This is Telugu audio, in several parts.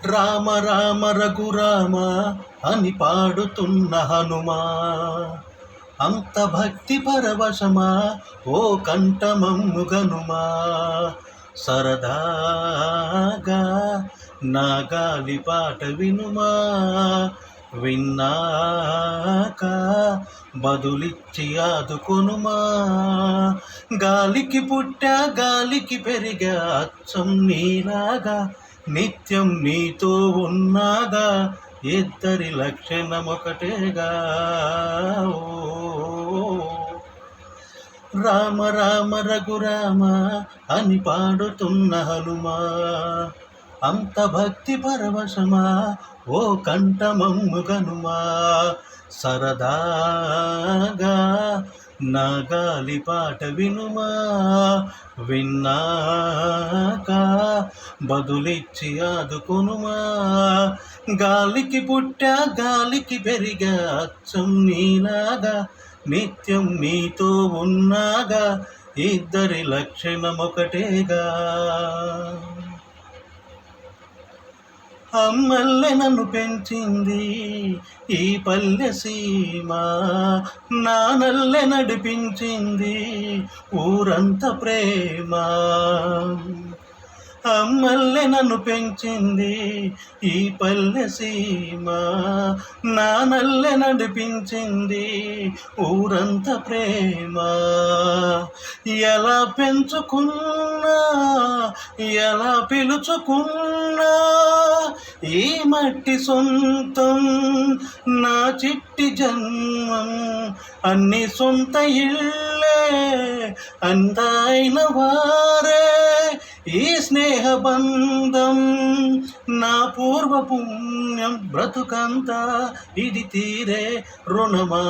రామ రామ రఘురామ అని పాడుతున్న హనుమా, అంత భక్తి పరవశమా ఓ కంఠమమ్ము గనుమా. సరదాగా నా గాలి పాట వినుమా, విన్నాక బదులిచ్చి ఆదుకొనుమా. గాలికి పుట్టా గాలికి పెరిగా అచ్చం నీలాగా, నిత్యం నీతో ఉన్నాగా, ఇద్దరి లక్షణమొకటేగా. రామ రామ రఘురామ అని పాడుతున్న హనుమా, అంత భక్తి పరవశమా ఓ కంఠమమ్ము గనుమా. సరదాగా నా గాలి పాట వినుమా, విన్నాక బదులిచ్చి ఆదుకొనుమా. గాలికి పుట్టా గాలికి పెరిగా అచ్చం నీలాగా, నిత్యం నీతో ఉన్నాగా, ఇద్దరి లక్షణమొకటేగా. అమ్మల్లె నన్ను పెంచింది ఈ పల్లె సీమ, నానల్లె నడిపించింది ఊరంత ప్రేమ. అమ్మల్లె నన్ను పెంచింది ఈ పల్లె సీమ, నానల్లె నడిపించింది ఊరంత ప్రేమ. ఎలా పెంచుకున్నా ఎలా పిలుచుకున్నా ఈ మట్టి సొంతం నా చిట్టి జన్మం. అన్ని సొంత ఇళ్ళే అందాయిన వారే ఈ స్నేహబంధం, నా పూర్వ పుణ్యం బ్రతుకంతా ఇది తీరే రుణమా.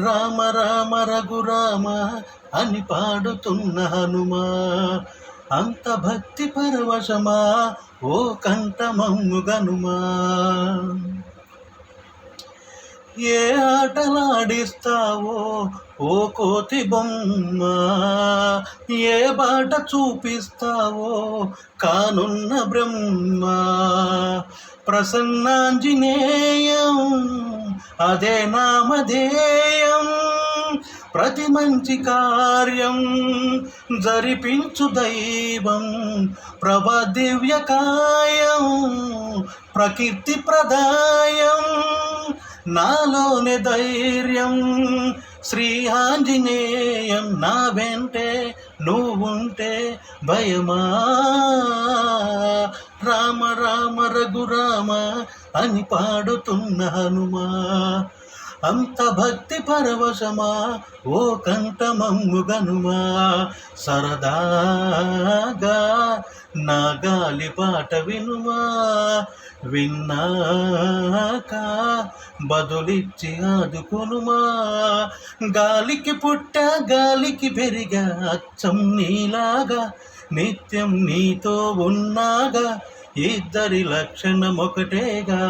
రామ రామ రఘురామ అని పాడుతున్న హనుమా, అంత భక్తి పరవశమా ఓ కంఠమమ్ము గనుమా. ఏ ఆటలాడిస్తావో ఓ కోతి బొమ్మ, ఏ బాట చూపిస్తావో కానున్న బ్రహ్మ. ప్రసన్నాంజనేయం అదే నామధేయం, ప్రతి మంచి కార్యం జరిపించు దైవం. ప్రభా దివ్యకాయం ప్రకీర్తి ప్రదాయం, నాలోనే ధైర్యం శ్రీ ఆంజనేయం. నా వెంటే నువ్వుంటే భయమా. రామ రామ రఘురామ అని పాడుతున్న హనుమా, అంత భక్తి పరవశమా ఓ కంఠమమ్ము గనుమా. సరదాగా నా గాలి పాట వినుమా, విన్నాక బదులిచ్చి ఆదుకొనుమా. గాలికి పుట్ట గాలికి పెరిగా అచ్చం నీలాగా, నిత్యం నీతో ఉన్నాగా, ఇద్దరి లక్షణమొకటేగా.